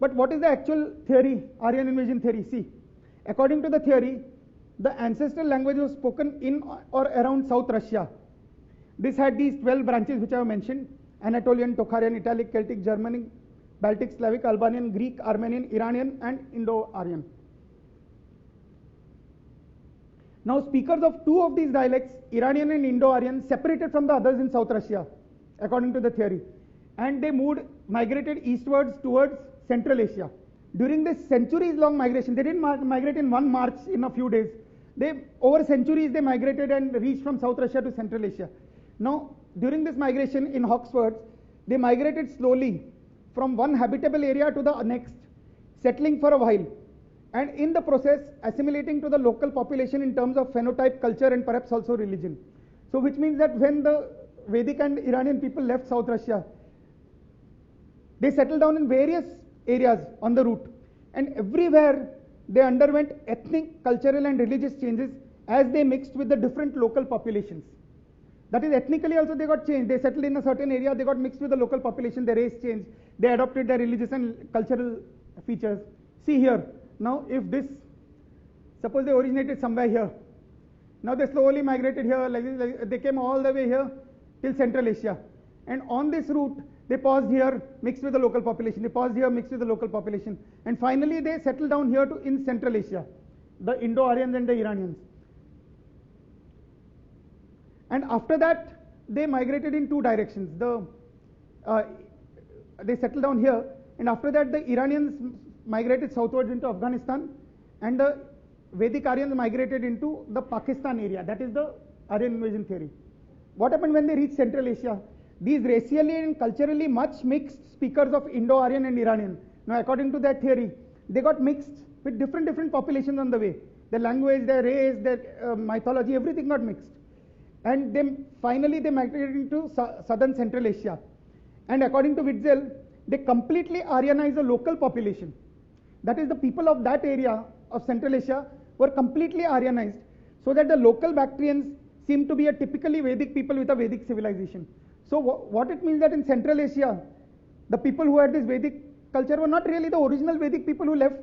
But what is the actual theory, Aryan invasion theory? See, according to the theory, the ancestral language was spoken in or around South Russia. This had these 12 branches which I have mentioned: Anatolian, Tokharian, Italic, Celtic, Germanic, Baltic, Slavic, Albanian, Greek, Armenian, Iranian, and Indo-Aryan. Now, speakers of two of these dialects, Iranian and Indo-Aryan, separated from the others in South Russia, according to the theory, and they migrated eastwards towards Central Asia. During this centuries-long migration, they didn't migrate in one march in a few days. Over centuries, they migrated and reached from South Russia to Central Asia. Now, during this migration, in Hawksworth, they migrated slowly from one habitable area to the next, settling for a while, and in the process assimilating to the local population in terms of phenotype, culture, and perhaps also religion. So which means that when the Vedic and Iranian people left South Russia, they settled down in various areas on the route, and everywhere they underwent ethnic, cultural, and religious changes as they mixed with the different local populations. That is, ethnically also they got changed. They settled in a certain area, they got mixed with the local population, their race changed, they adopted their religious and cultural features. See here, now if this, suppose they originated somewhere here, now they slowly migrated here, like this, they came all the way here till Central Asia, and on this route they paused here, mixed with the local population, they paused here, mixed with the local population, and finally they settled down here in Central Asia, the Indo-Aryans and the Iranians. And after that, they migrated in two directions. They settled down here, and after that, the Iranians migrated southwards into Afghanistan, and the Vedic Aryans migrated into the Pakistan area. That is the Aryan invasion theory. What happened when they reached Central Asia? These racially and culturally much mixed speakers of Indo-Aryan and Iranian. Now, according to that theory, they got mixed with different populations on the way. Their language, their race, their mythology, everything got mixed. And then finally they migrated into southern Central Asia. And according to Witzel, they completely Aryanized the local population. That is, the people of that area of Central Asia were completely Aryanized, so that the local Bactrians seemed to be a typically Vedic people with a Vedic civilization. So what it means that in Central Asia, the people who had this Vedic culture were not really the original Vedic people who left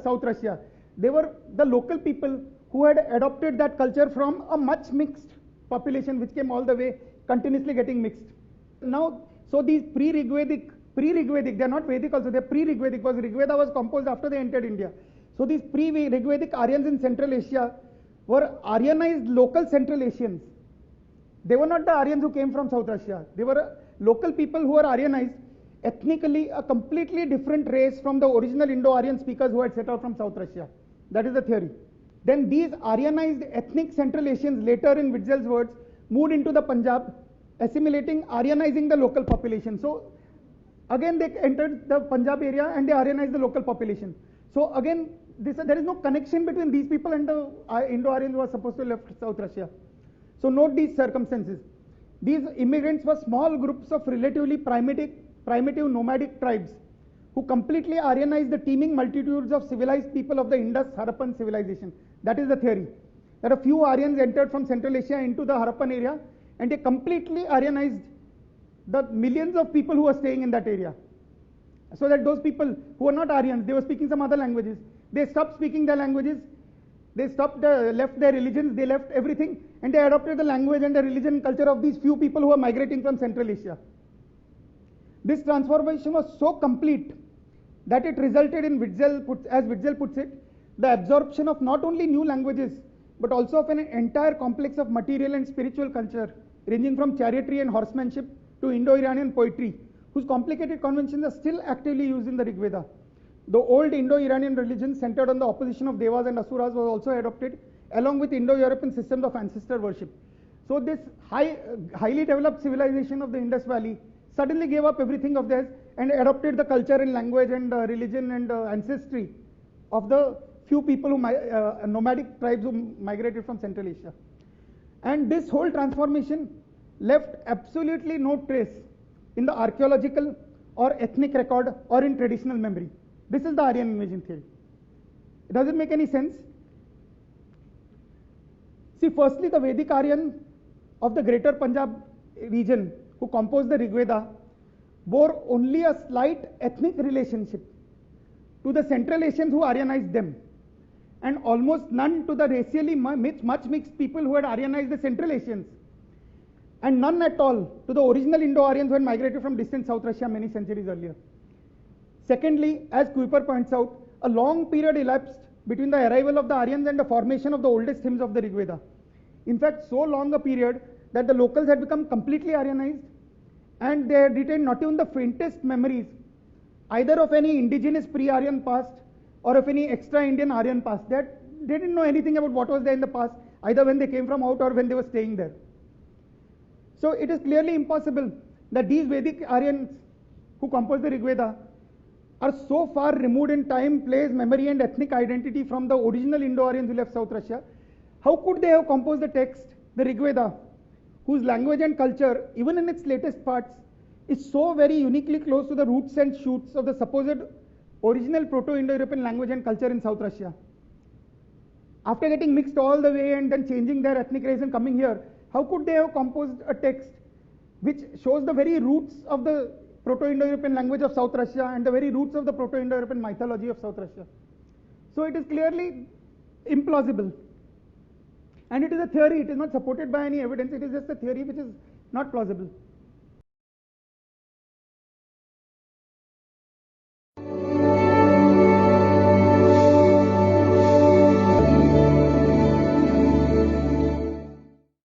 South Russia. They were the local people who had adopted that culture from a much mixed population which came all the way, continuously getting mixed. Now, so these pre-Rigvedic, they are not Vedic also, they are pre-Rigvedic, because Rigveda was composed after they entered India. So these pre-Rigvedic Aryans in Central Asia were Aryanized local Central Asians. They were not the Aryans who came from South Russia. They were local people who were Aryanized, ethnically a completely different race from the original Indo-Aryan speakers who had set out from South Russia. That is the theory. Then these Aryanized ethnic Central Asians, later in Witzel's words, moved into the Punjab, assimilating, Aryanizing the local population. So again they entered the Punjab area and they Aryanized the local population. So again, there is no connection between these people and the Indo-Aryans who are supposed to have left South Russia. So note these circumstances. These immigrants were small groups of relatively primitive nomadic tribes who completely Aryanized the teeming multitudes of civilized people of the Indus Harappan civilization. That is the theory. That a few Aryans entered from Central Asia into the Harappan area, and they completely Aryanized the millions of people who were staying in that area. So that those people who were not Aryans, they were speaking some other languages. They stopped speaking their languages, they left their religions, they left everything, and they adopted the language and the religion and culture of these few people who were migrating from Central Asia. This transformation was so complete that it resulted in, as Witzel puts it, the absorption of not only new languages, but also of an entire complex of material and spiritual culture, ranging from chariotry and horsemanship to Indo-Iranian poetry, whose complicated conventions are still actively used in the Rig Veda. The old Indo-Iranian religion centered on the opposition of Devas and Asuras was also adopted, along with Indo-European systems of ancestor worship. So this highly developed civilization of the Indus Valley suddenly gave up everything of theirs and adopted the culture and language and religion and ancestry of the few people who nomadic tribes who migrated from Central Asia. And this whole transformation left absolutely no trace in the archaeological or ethnic record or in traditional memory. This is the Aryan invasion theory. Does it make any sense? See, firstly, the Vedic Aryan of the greater Punjab region who composed the Rig Veda bore only a slight ethnic relationship to the Central Asians who Aryanized them, and almost none to the racially much mixed people who had Aryanized the Central Asians, and none at all to the original Indo-Aryans who had migrated from distant South Russia many centuries earlier. Secondly, as Kuiper points out, a long period elapsed between the arrival of the Aryans and the formation of the oldest hymns of the Rig Veda. In fact, so long a period that the locals had become completely Aryanized, and they had retained not even the faintest memories either of any indigenous pre-Aryan past or of any extra-Indian Aryan past. They didn't know anything about what was there in the past, either when they came from out or when they were staying there. So it is clearly impossible that these Vedic Aryans who composed the Rig Veda are so far removed in time, place, memory and ethnic identity from the original Indo-Aryans who left South Russia. How could they have composed the text, the Rig Veda, whose language and culture, even in its latest parts, is so very uniquely close to the roots and shoots of the supposed original Proto-Indo-European language and culture in South Russia? After getting mixed all the way and then changing their ethnic race and coming here, how could they have composed a text which shows the very roots of the Proto-Indo-European language of South Russia and the very roots of the Proto-Indo-European mythology of South Russia? So it is clearly implausible. And it is a theory, it is not supported by any evidence, it is just a theory which is not plausible.